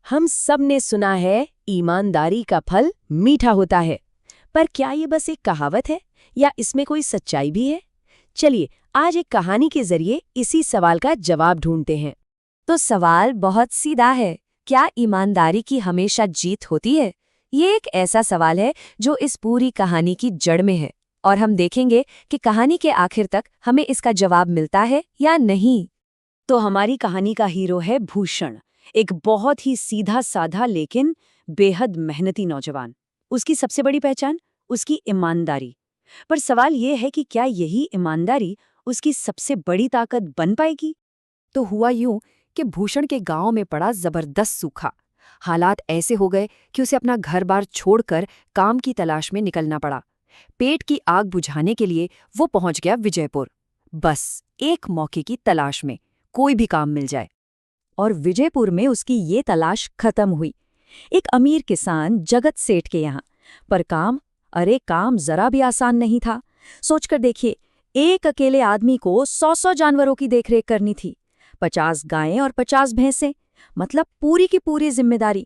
हम सब ने सुना है ईमानदारी का फल मीठा होता है। पर क्या ये बस एक कहावत है या इसमें कोई सच्चाई भी है? चलिए आज एक कहानी के जरिए इसी सवाल का जवाब ढूंढते हैं। तो सवाल बहुत सीधा है, क्या ईमानदारी की हमेशा जीत होती है? ये एक ऐसा सवाल है जो इस पूरी कहानी की जड़ में है, और हम देखेंगे कि कहानी के आखिर तक हमें इसका जवाब मिलता है या नहीं। तो हमारी कहानी का हीरो है भूषण, एक बहुत ही सीधा साधा लेकिन बेहद मेहनती नौजवान। उसकी सबसे बड़ी पहचान उसकी ईमानदारी। पर सवाल ये है कि क्या यही ईमानदारी उसकी सबसे बड़ी ताकत बन पाएगी? तो हुआ यूं कि भूषण के गांव में पड़ा जबरदस्त सूखा। हालात ऐसे हो गए कि उसे अपना घर-बार छोड़कर काम की तलाश में निकलना पड़ा। पेट की आग बुझाने के लिए वो पहुंच गया विजयपुर, बस एक मौके की तलाश में, कोई भी काम मिल जाए। और विजयपुर में उसकी ये तलाश खत्म हुई, एक अमीर किसान जगत सेठ के यहाँ। पर काम जरा भी आसान नहीं था। सोचकर देखिए, एक अकेले आदमी को 100-100 जानवरों की देखरेख करनी थी, 50 गायें और 50 भैंसें, मतलब पूरी की पूरी जिम्मेदारी।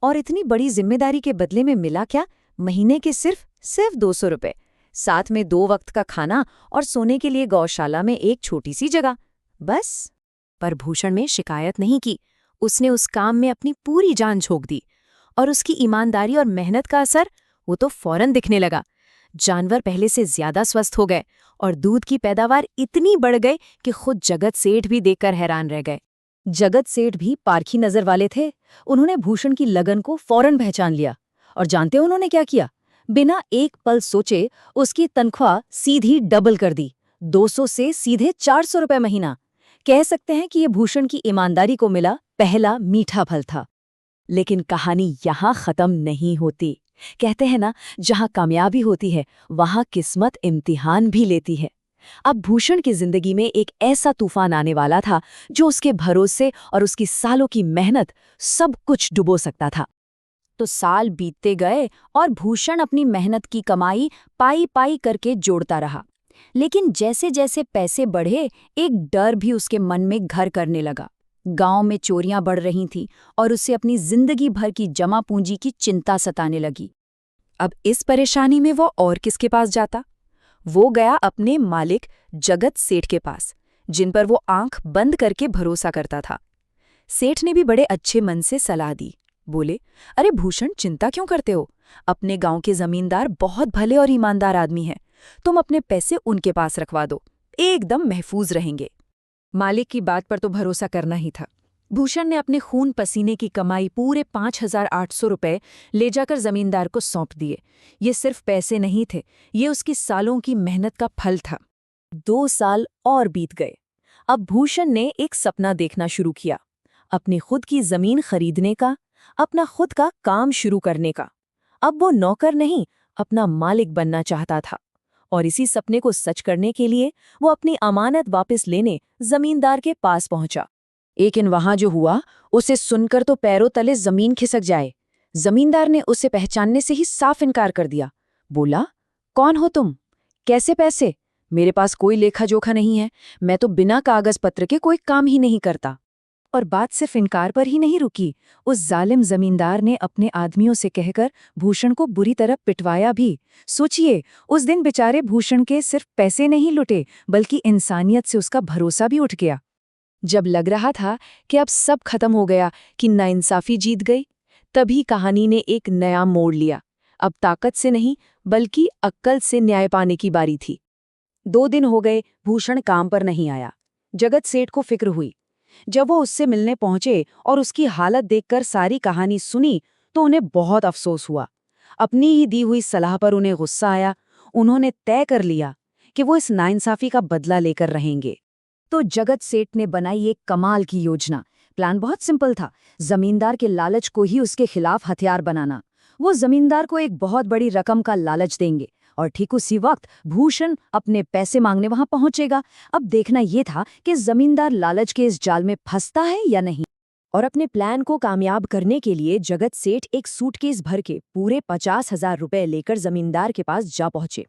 और इतनी बड़ी जिम्मेदारी के बदले में मिला क्या? महीने के सिर्फ 200 रुपए, साथ में 2 वक्त का खाना और सोने के लिए गौशाला में एक छोटी सी जगह, बस। पर भूषण ने शिकायत नहीं की। उसने उस काम में अपनी पूरी जान झोंक दी, और उसकी ईमानदारी और मेहनत का असर वो तो फौरन दिखने लगा। जानवर पहले से ज्यादा स्वस्थ हो गए और दूध की पैदावार इतनी बढ़ गई कि खुद जगत सेठ भी देखकर हैरान रह गए। जगत सेठ भी पारखी नजर वाले थे। उन्होंने भूषण की लगन को फौरन पहचान लिया, और जानते हो उन्होंने क्या किया? बिना एक पल सोचे उसकी तनख्वाह सीधी डबल कर दी, 200 से सीधे 400 रुपए महीना। कह सकते हैं कि ये भूषण की ईमानदारी को मिला पहला मीठा फल था। लेकिन कहानी यहाँ खत्म नहीं होती। कहते हैं ना, जहाँ कामयाबी होती है वहाँ किस्मत इम्तिहान भी लेती है। अब भूषण की जिंदगी में एक ऐसा तूफान आने वाला था जो उसके भरोसे और उसकी सालों की मेहनत सब कुछ डुबो सकता था। तो साल बीतते गए और भूषण अपनी मेहनत की कमाई पाई पाई करके जोड़ता रहा। लेकिन जैसे जैसे पैसे बढ़े, एक डर भी उसके मन में घर करने लगा। गांव में चोरियां बढ़ रही थीं और उसे अपनी जिंदगी भर की जमा पूंजी की चिंता सताने लगी। अब इस परेशानी में वो और किसके पास जाता? वो गया अपने मालिक जगत सेठ के पास, जिन पर वो आंख बंद करके भरोसा करता था। सेठ ने भी बड़े अच्छे मन से सलाह दी। बोले, अरे भूषण, चिंता क्यों करते हो? अपने गांव के जमींदार बहुत भले और ईमानदार आदमी हैं। तुम अपने पैसे उनके पास रखवा दो, एकदम महफूज रहेंगे। मालिक की बात पर तो भरोसा करना ही था। भूषण ने अपने खून पसीने की कमाई पूरे 5,800 रुपए ले जाकर जमींदार को सौंप दिए। ये सिर्फ पैसे नहीं थे, ये उसकी सालों की मेहनत का फल था। 2 साल और बीत गए। अब भूषण ने एक सपना देखना शुरू किया, अपनी खुद की जमीन खरीदने का, अपना खुद का काम शुरू करने का। अब वो नौकर नहीं, अपना मालिक बनना चाहता था। और इसी सपने को सच करने के लिए वो अपनी अमानत वापस लेने जमींदार के पास पहुंचा। लेकिन वहां जो हुआ, उसे सुनकर तो पैरों तले जमीन खिसक जाए। जमींदार ने उसे पहचानने से ही साफ इनकार कर दिया। बोला, कौन हो तुम? कैसे पैसे? मेरे पास कोई लेखा जोखा नहीं है, मैं तो बिना कागज पत्र के कोई काम ही नहीं करता। और बात सिर्फ इनकार पर ही नहीं रुकी। उस जालिम जमींदार ने अपने आदमियों से कहकर भूषण को बुरी तरह पिटवाया भी। सोचिए, उस दिन बेचारे भूषण के सिर्फ पैसे नहीं लुटे, बल्कि इंसानियत से उसका भरोसा भी उठ गया। जब लग रहा था कि अब सब खत्म हो गया, कि नाइंसाफी जीत गई, तभी कहानी ने एक नया मोड़ लिया। अब ताकत से नहीं, बल्कि अक्ल से न्याय पाने की बारी थी। 2 दिन हो गए, भूषण काम पर नहीं आया। जगत सेठ को फिक्र हुई। जब वो उससे मिलने पहुंचे और उसकी हालत देखकर सारी कहानी सुनी, तो उन्हें बहुत अफसोस हुआ। अपनी ही दी हुई सलाह पर उन्हें गुस्सा आया। उन्होंने तय कर लिया कि वो इस नाइंसाफी का बदला लेकर रहेंगे। तो जगत सेठ ने बनाई एक कमाल की योजना। प्लान बहुत सिंपल था, जमींदार के लालच को ही उसके खिलाफ हथियार बनाना। वो जमींदार को एक बहुत बड़ी रकम का लालच देंगे और ठीक उसी वक्त भूषण अपने पैसे मांगने वहां पहुंचेगा। अब देखना यह था कि जमींदार लालच के इस जाल में फंसता है या नहीं। और अपने प्लान को कामयाब करने के लिए जगत सेठ एक सूटकेस भर के पूरे 50,000 रुपए लेकर जमींदार के पास जा पहुंचे।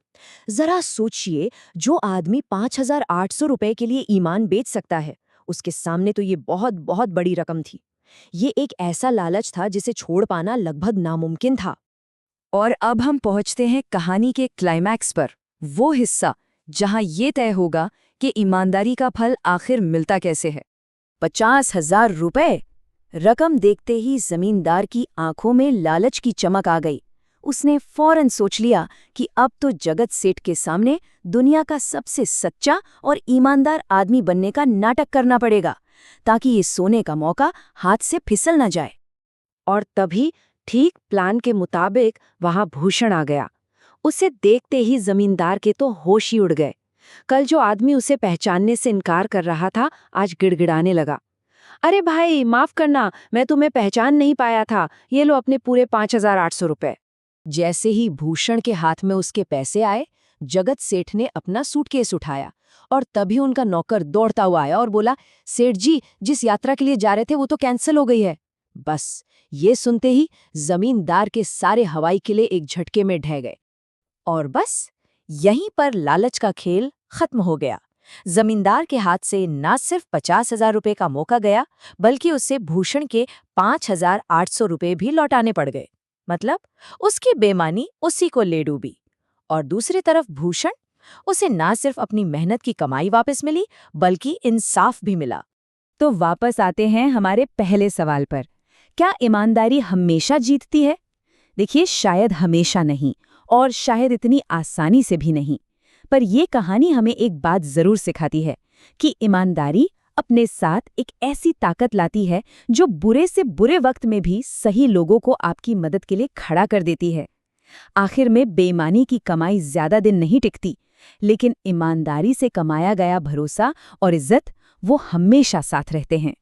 जरा सोचिए, जो आदमी 5,800 रुपए के लिए ईमान बेच सकता है, उसके सामने तो ये बहुत बहुत बड़ी रकम थी। ये एक ऐसा लालच था जिसे छोड़ पाना लगभग नामुमकिन था। और अब हम पहुंचते हैं कहानी के क्लाइमैक्स पर, वो हिस्सा जहां ये तय होगा कि ईमानदारी का फल आखिर मिलता कैसे है। 50,000 रुपए! रकम देखते ही जमींदार की आंखों में लालच की चमक आ गई। उसने फौरन सोच लिया कि अब तो जगत सेठ के सामने दुनिया का सबसे सच्चा और ईमानदार आदमी बनने का नाटक करना पड़ेगा, ताकि ये सोने का मौका हाथ से फिसल न जाए। और तभी ठीक प्लान के मुताबिक वहां भूषण आ गया। उसे देखते ही जमींदार के तो होश ही उड़ गए। कल जो आदमी उसे पहचानने से इनकार कर रहा था, आज गिड़गिड़ाने लगा। अरे भाई, माफ करना, मैं तुम्हें पहचान नहीं पाया था, ये लो अपने पूरे 5,800 रुपए। जैसे ही भूषण के हाथ में उसके पैसे आए, जगत सेठ ने अपना सूटकेस उठाया और तभी उनका नौकर दौड़ता हुआ आया और बोला, सेठ जी, जिस यात्रा के लिए जा रहे थे वो तो कैंसिल हो गई है। बस ये सुनते ही जमींदार के सारे हवाई किले एक झटके में ढह गए। और बस यहीं पर लालच का खेल खत्म हो गया। जमींदार के हाथ से न सिर्फ 50,000 रुपए का मौका गया, बल्कि उससे भूषण के 5,800 रुपए भी लौटाने पड़ गए। मतलब उसकी बेईमानी उसी को ले डूबी। और दूसरी तरफ भूषण, उसे न सिर्फ अपनी मेहनत की कमाई वापस मिली, बल्कि इंसाफ भी मिला। तो वापस आते हैं हमारे पहले सवाल पर, क्या ईमानदारी हमेशा जीतती है? देखिए, शायद हमेशा नहीं, और शायद इतनी आसानी से भी नहीं। पर यह कहानी हमें एक बात जरूर सिखाती है कि ईमानदारी अपने साथ एक ऐसी ताकत लाती है जो बुरे से बुरे वक्त में भी सही लोगों को आपकी मदद के लिए खड़ा कर देती है। आखिर में बेईमानी की कमाई ज्यादा दिन नहीं टिकती, लेकिन ईमानदारी से कमाया गया भरोसा और इज्जत, वो हमेशा साथ रहते हैं।